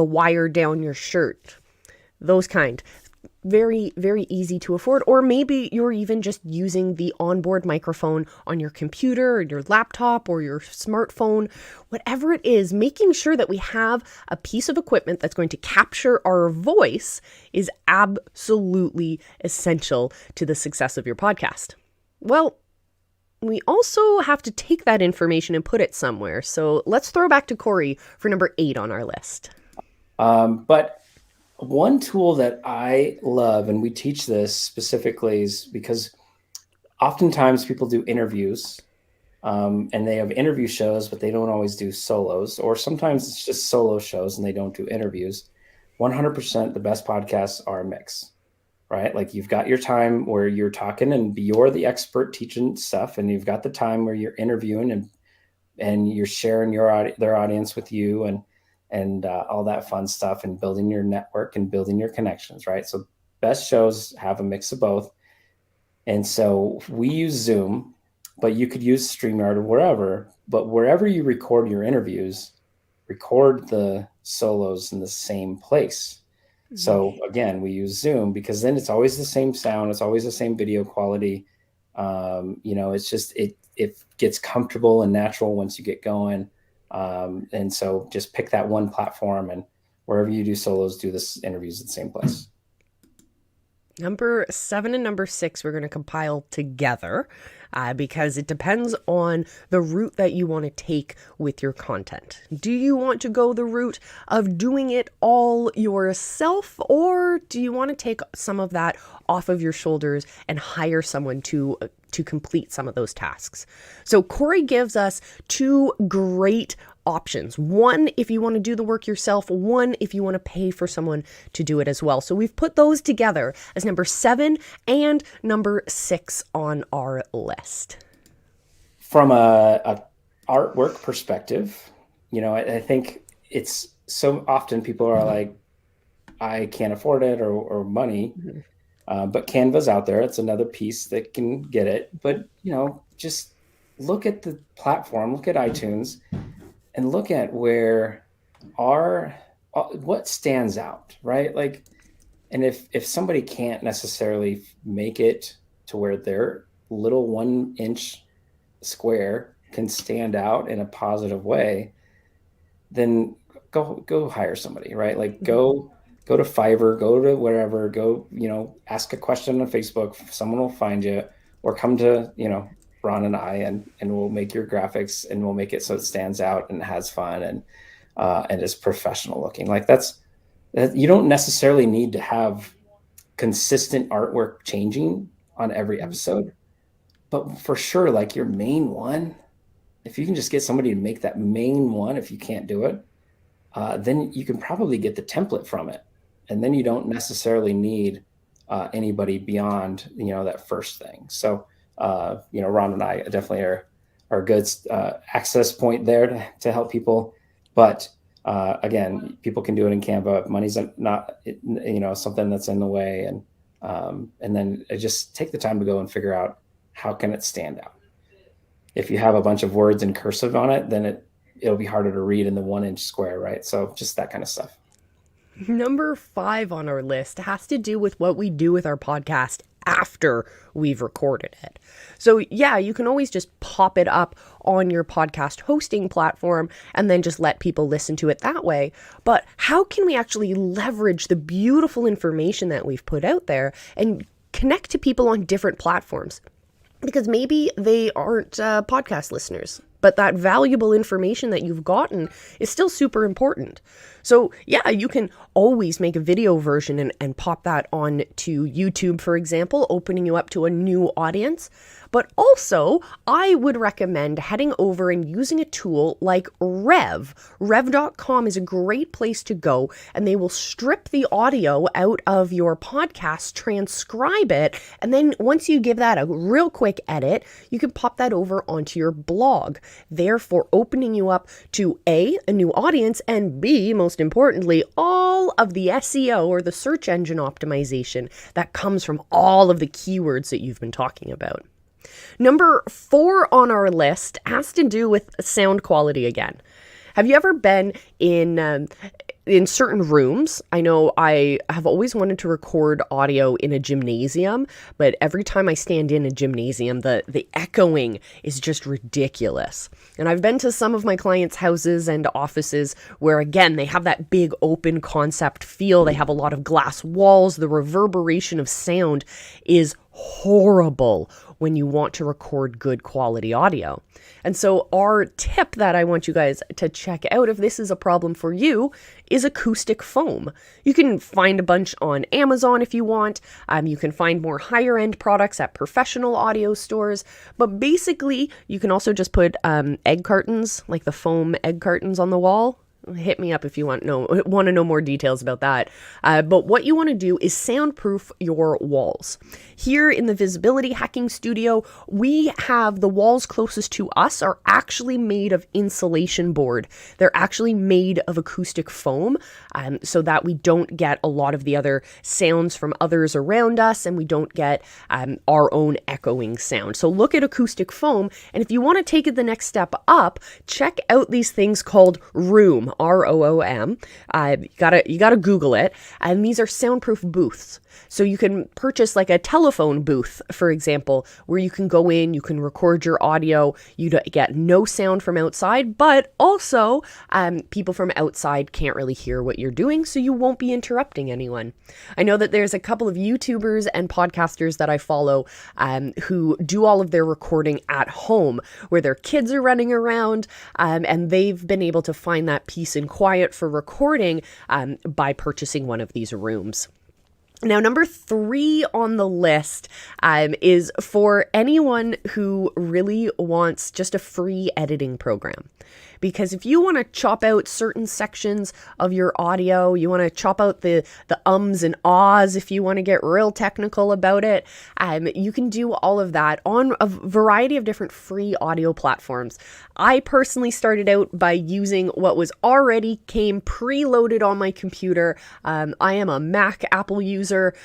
wire down your shirt. Those kind. very, very easy to afford. Or maybe you're even just using the onboard microphone on your computer or your laptop or your smartphone. Whatever it is, making sure that we have a piece of equipment that's going to capture our voice is absolutely essential to the success of your podcast. Well, we also have to take that information and put it somewhere. So let's throw back to Cory for number 8 on our list. But one tool that I love, and we teach this specifically, is because oftentimes people do interviews, and they have interview shows, but they don't always do solos, or sometimes it's just solo shows and they don't do interviews. 100% the best podcasts are a mix, right? Like you've got your time where you're talking and you're the expert teaching stuff, and you've got the time where you're interviewing and you're sharing their audience with you and all that fun stuff, and building your network and building your connections, right? So best shows have a mix of both. And so we use Zoom, but you could use StreamYard or wherever, but wherever you record your interviews, record the solos in the same place. Mm-hmm. So again, we use Zoom because then it's always the same sound. It's always the same video quality. It's just, it gets comfortable and natural once you get going. And so just pick that one platform, and wherever you do solos, do this interviews at the same place. Number 7 and number 6, we're going to compile together because it depends on the route that you want to take with your content. Do you want to go the route of doing it all yourself, or do you want to take some of that off of your shoulders and hire someone to complete some of those tasks? So Cory gives us 2 great options. One, if you want to do the work yourself. One, if you want to pay for someone to do it as well. So we've put those together as number 7 and number 6 on our list. From a artwork perspective, I think it's so often people are like, I can't afford it or money. Mm-hmm. But Canva's out there. It's another piece that can get it. But, just look at the platform, look at iTunes, and look at where what stands out, right? Like, and if somebody can't necessarily make it to where their little 1-inch square can stand out in a positive way, then go hire somebody, right? Like go to Fiverr, go to wherever, ask a question on Facebook, someone will find you, or come to, Ron and I, and we'll make your graphics, and we'll make it so it stands out and has fun and is professional looking. Like you don't necessarily need to have consistent artwork changing on every episode, but for sure, like your main one, if you can just get somebody to make that main one, if you can't do it, then you can probably get the template from it. And then you don't necessarily need anybody beyond, that first thing. So, Ron and I definitely are a good access point there to help people. But again, people can do it in Canva. Money's not, something that's in the way. And then just take the time to go and figure out how can it stand out. If you have a bunch of words in cursive on it, then it'll be harder to read in the 1-inch square, right? So just that kind of stuff. Number 5 on our list has to do with what we do with our podcast after we've recorded it. So yeah, you can always just pop it up on your podcast hosting platform and then just let people listen to it that way. But how can we actually leverage the beautiful information that we've put out there and connect to people on different platforms? Because maybe they aren't podcast listeners, but that valuable information that you've gotten is still super important. So yeah, you can always make a video version and pop that on to YouTube, for example, opening you up to a new audience. But also, I would recommend heading over and using a tool like Rev. Rev.com is a great place to go, and they will strip the audio out of your podcast, transcribe it, and then once you give that a real quick edit, you can pop that over onto your blog, therefore opening you up to A, a new audience, and B, most importantly, all of the SEO or the search engine optimization that comes from all of the keywords that you've been talking about. Number 4 on our list has to do with sound quality again. Have you ever been in in certain rooms, I know I have always wanted to record audio in a gymnasium, but every time I stand in a gymnasium, the echoing is just ridiculous. And I've been to some of my clients' houses and offices where, again, they have that big open concept feel. They have a lot of glass walls. The reverberation of sound is horrible when you want to record good quality audio. And so our tip that I want you guys to check out, if this is a problem for you, is acoustic foam. You can find a bunch on Amazon if you want. You can find more higher end products at professional audio stores. But basically, you can also just put egg cartons, like the foam egg cartons on the wall. Hit me up if you want to know more details about that. But what you want to do is soundproof your walls. Here in the Visibility Hacking Studio, we have the walls closest to us are actually made of insulation board. They're actually made of acoustic foam, so that we don't get a lot of the other sounds from others around us, and we don't get our own echoing sound. So look at acoustic foam, and if you want to take it the next step up, check out these things called Room. ROOM. You gotta Google it. And these are soundproof booths. So you can purchase like a telephone booth, for example, where you can go in, you can record your audio, you get no sound from outside, but also people from outside can't really hear what you're doing, so you won't be interrupting anyone. I know that there's a couple of YouTubers and podcasters that I follow who do all of their recording at home, where their kids are running around, and they've been able to find that peace and quiet for recording by purchasing one of these rooms. Now, number 3 on the list is for anyone who really wants just a free editing program. Because if you want to chop out certain sections of your audio, you want to chop out the ums and ahs, if you want to get real technical about it, you can do all of that on a variety of different free audio platforms. I personally started out by using what was already came preloaded on my computer. I am a Mac Apple user,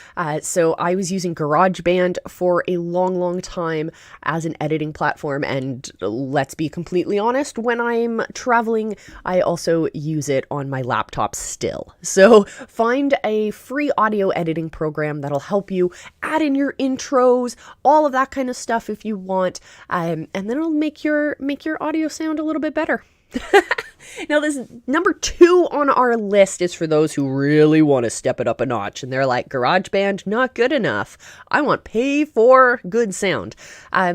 so I was using GarageBand for a long time as an editing platform. And let's be completely honest, when I'm traveling, I also use it on my laptop still. So find a free audio editing program that'll help you add in your intros, all of that kind of stuff if you want, and then it'll make your audio sound a little bit better. Now, this number 2 on our list is for those who really want to step it up a notch, and they're like, GarageBand, not good enough. I want pay for good sound.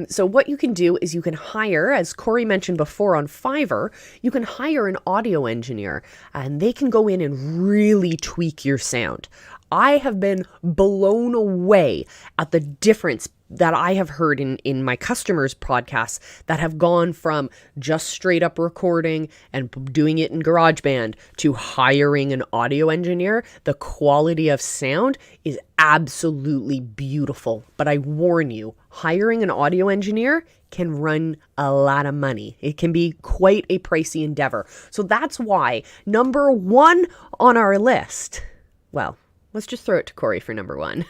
So what you can do is you can hire, as Cory mentioned before on Fiverr, you can hire an audio engineer, and they can go in and really tweak your sound. I have been blown away at the difference that I have heard in my customers' podcasts that have gone from just straight up recording and doing it in GarageBand to hiring an audio engineer. The quality of sound is absolutely beautiful. But I warn you, hiring an audio engineer can run a lot of money. It can be quite a pricey endeavor. So that's why number 1 on our list, well, let's just throw it to Cory for number 1.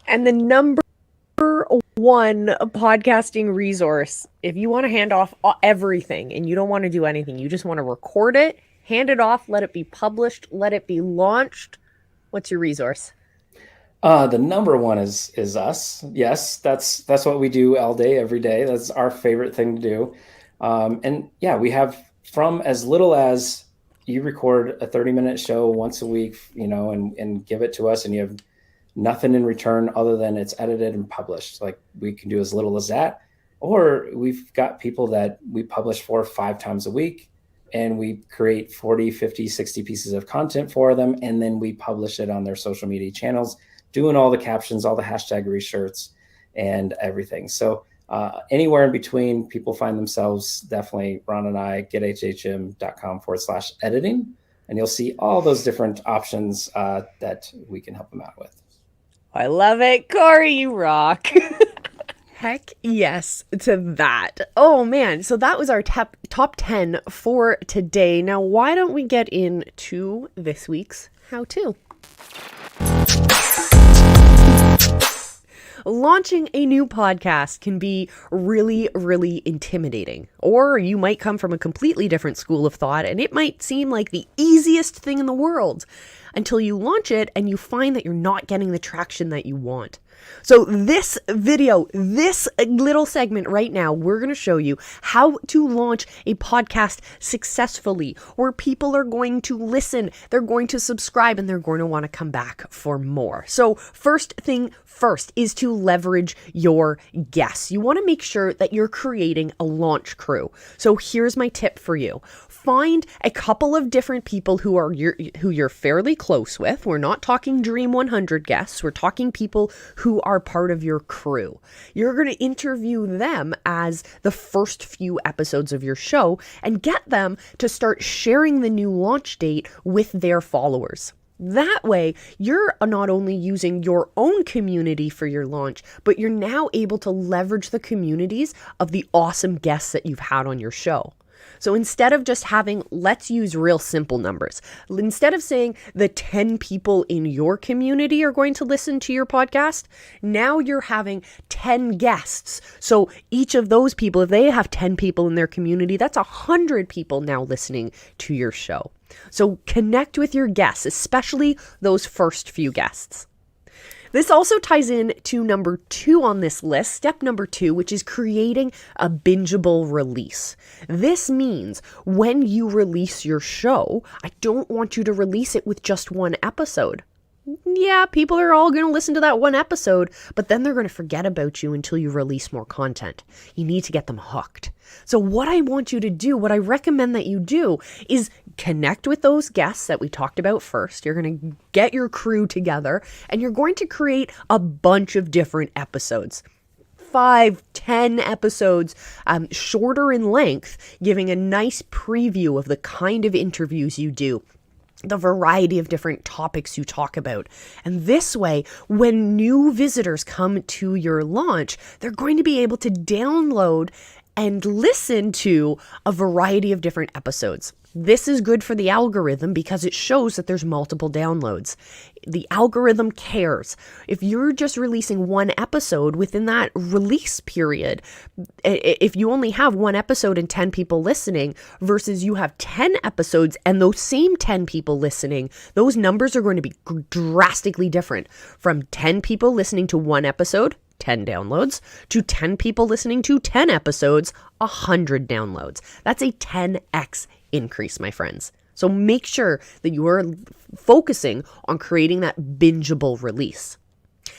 And the number 1 podcasting resource, if you want to hand off everything and you don't want to do anything, you just want to record it, hand it off, let it be published, let it be launched, what's your resource? The number 1 is us. Yes, that's what we do all day, every day. That's our favorite thing to do. And yeah, we have from as little as you record a 30-minute show once a week, and give it to us, and you have nothing in return other than it's edited and published. Like, we can do as little as that, or we've got people that we publish 4 or 5 times a week, and we create 40, 50, 60 pieces of content for them, and then we publish it on their social media channels, doing all the captions, all the hashtag reshirts, and everything. So anywhere in between, people find themselves, definitely Ron and I, gethhm.com/editing, and you'll see all those different options that we can help them out with. I love it. Cory, you rock. Heck yes to that. Oh man, so that was our top 10 for today. Now, why don't we get into this week's how-to? Launching a new podcast can be really, really intimidating. Or you might come from a completely different school of thought and it might seem like the easiest thing in the world until you launch it and you find that you're not getting the traction that you want. So this video, this little segment right now, we're going to show you how to launch a podcast successfully, where people are going to listen, they're going to subscribe, and they're going to want to come back for more. So first thing first is to leverage your guests. You want to make sure that you're creating a launch crew. So here's my tip for you. Find a couple of different people who you're fairly close with. We're not talking Dream 100 guests. We're talking people who are part of your crew. You're going to interview them as the first few episodes of your show and get them to start sharing the new launch date with their followers. That way, you're not only using your own community for your launch, but you're now able to leverage the communities of the awesome guests that you've had on your show. So instead of just having, let's use real simple numbers. Instead of saying the 10 people in your community are going to listen to your podcast, now you're having 10 guests. So each of those people, if they have 10 people in their community, that's 100 people now listening to your show. So connect with your guests, especially those first few guests. This also ties in to number 2 on this list, step number 2, which is creating a bingeable release. This means when you release your show, I don't want you to release it with just one episode. Yeah, people are all going to listen to that one episode, but then they're going to forget about you until you release more content. You need to get them hooked. So what I want you to do, what I recommend that you do, is connect with those guests that we talked about first. You're going to get your crew together and you're going to create a bunch of different episodes. 5, 10 episodes, shorter in length, giving a nice preview of the kind of interviews you do, the variety of different topics you talk about. And this way, when new visitors come to your launch, they're going to be able to download and listen to a variety of different episodes. This is good for the algorithm because it shows that there's multiple downloads. The algorithm cares. If you're just releasing one episode within that release period, if you only have one episode and 10 people listening versus you have 10 episodes and those same 10 people listening, those numbers are going to be drastically different. From 10 people listening to one episode, 10 downloads, to 10 people listening to 10 episodes, 100 downloads. That's a 10x increase, my friends. So make sure that you are focusing on creating that bingeable release.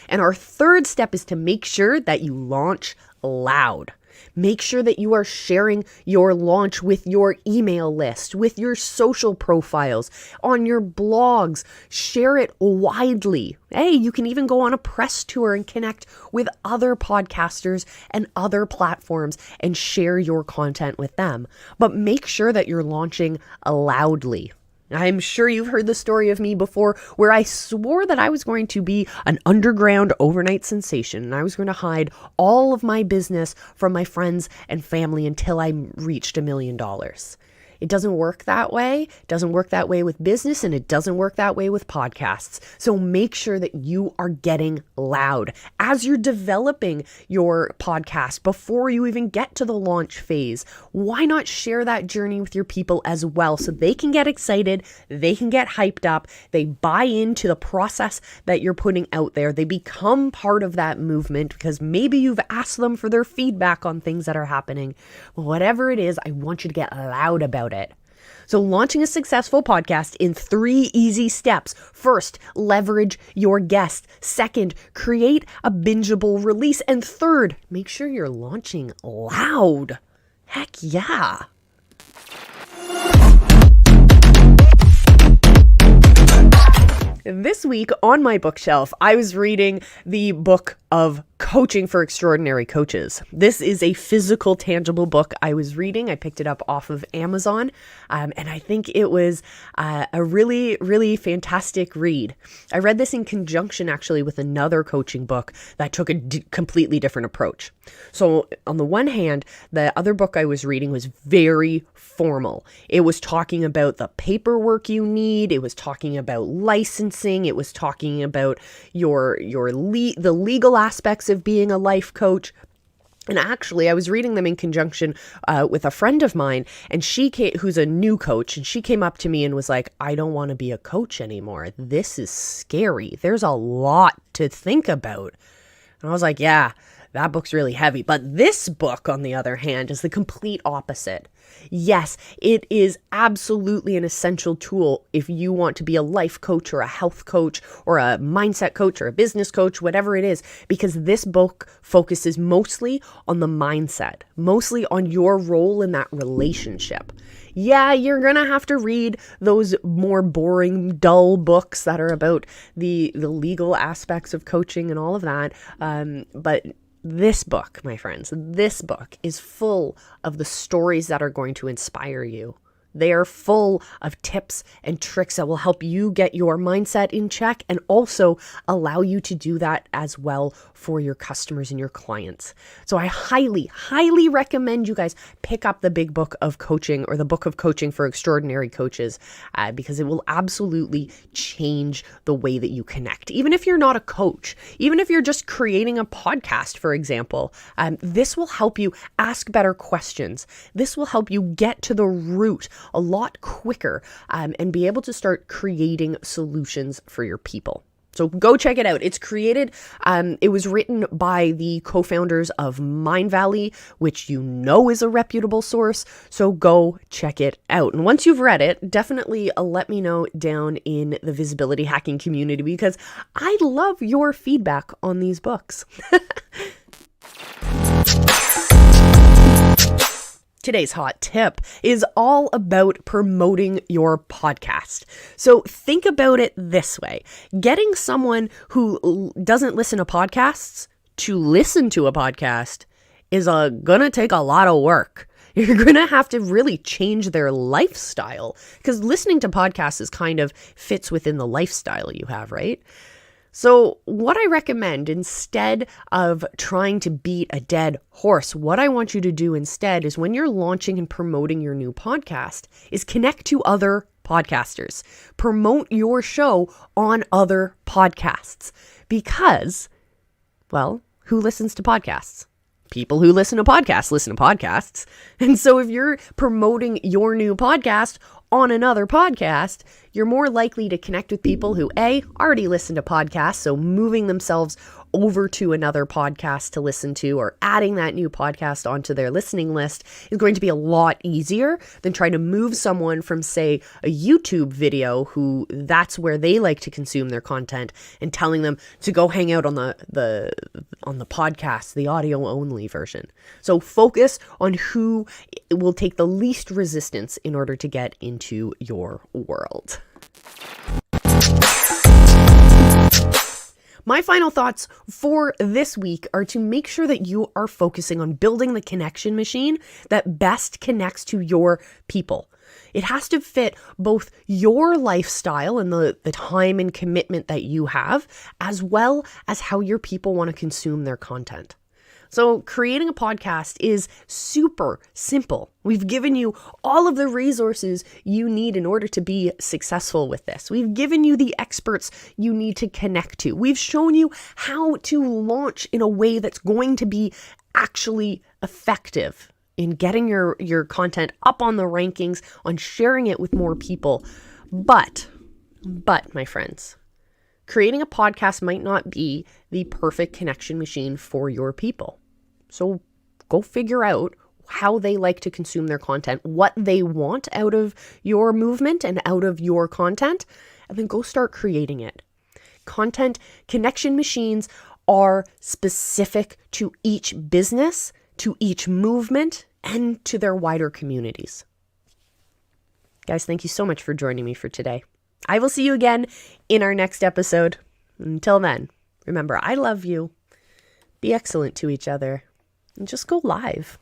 And our third step is to make sure that you launch loud. Make sure that you are sharing your launch with your email list, with your social profiles, on your blogs. Share it widely. Hey, you can even go on a press tour and connect with other podcasters and other platforms and share your content with them. But make sure that you're launching loudly. I'm sure you've heard the story of me before where I swore that I was going to be an underground overnight sensation and I was going to hide all of my business from my friends and family until I reached $1 million. It doesn't work that way. It doesn't work that way with business, and it doesn't work that way with podcasts. So make sure that you are getting loud as you're developing your podcast before you even get to the launch phase. Why not share that journey with your people as well so they can get excited, they can get hyped up, they buy into the process that you're putting out there, they become part of that movement because maybe you've asked them for their feedback on things that are happening. Whatever it is, I want you to get loud about it. So launching a successful podcast in 3 easy steps. First, leverage your guest. Second, create a bingeable release. And third, make sure you're launching loud. Heck yeah. This week on my bookshelf, I was reading the book of Coaching for Extraordinary Coaches. This is a physical, tangible book I was reading. I picked it up off of Amazon, and I think it was a really, really fantastic read. I read this in conjunction, actually, with another coaching book that took a completely different approach. So on the one hand, the other book I was reading was very formal. It was talking about the paperwork you need. It was talking about licensing. It was talking about the legal aspects of of being a life coach. And actually, I was reading them in conjunction with a friend of mine, and who's a new coach, and she came up to me and was like, I don't want to be a coach anymore. This is scary. There's a lot to think about. And I was like, yeah, that book's really heavy. But this book, on the other hand, is the complete opposite. Yes, it is absolutely an essential tool if you want to be a life coach or a health coach or a mindset coach or a business coach, whatever it is, because this book focuses mostly on the mindset, mostly on your role in that relationship. Yeah, you're going to have to read those more boring, dull books that are about the legal aspects of coaching and all of that. But this book, my friends, this book is full of the stories that are going to inspire you. They are full of tips and tricks that will help you get your mindset in check and also allow you to do that as well for your customers and your clients. So I highly, highly recommend you guys pick up the big book of coaching or the book of coaching for extraordinary coaches because it will absolutely change the way that you connect. Even if you're not a coach, even if you're just creating a podcast, for example, this will help you ask better questions. This will help you get to the root a lot quicker and be able to start creating solutions for your people. So go check it out. It's created, it was written by the co-founders of Mind Valley, which you know is a reputable source. So go check it out. And once you've read it, definitely let me know down in the visibility hacking community because I love your feedback on these books. Today's hot tip is all about promoting your podcast. So think about it this way. Getting someone who doesn't listen to podcasts to listen to a podcast is gonna take a lot of work. You're going to have to really change their lifestyle because listening to podcasts is kind of fits within the lifestyle you have, right? So what I recommend instead of trying to beat a dead horse, what I want you to do instead is when you're launching and promoting your new podcast is connect to other podcasters. Promote your show on other podcasts because, well, who listens to podcasts? People who listen to podcasts. And so if you're promoting your new podcast on another podcast, you're more likely to connect with people who already listen to podcasts, so moving themselves over to another podcast to listen to or adding that new podcast onto their listening list is going to be a lot easier than trying to move someone from, say, a YouTube video who that's where they like to consume their content and telling them to go hang out on the podcast, the audio only version. So focus on who will take the least resistance in order to get into your world. My final thoughts for this week are to make sure that you are focusing on building the connection machine that best connects to your people. It has to fit both your lifestyle and the time and commitment that you have, as well as how your people want to consume their content. So creating a podcast is super simple. We've given you all of the resources you need in order to be successful with this. We've given you the experts you need to connect to. We've shown you how to launch in a way that's going to be actually effective in getting your content up on the rankings, on sharing it with more people. But, my friends, creating a podcast might not be the perfect connection machine for your people. So go figure out how they like to consume their content, what they want out of your movement and out of your content, and then go start creating it. Content connection machines are specific to each business, to each movement, and to their wider communities. Guys, thank you so much for joining me for today. I will see you again in our next episode. Until then, remember, I love you. Be excellent to each other and just go live.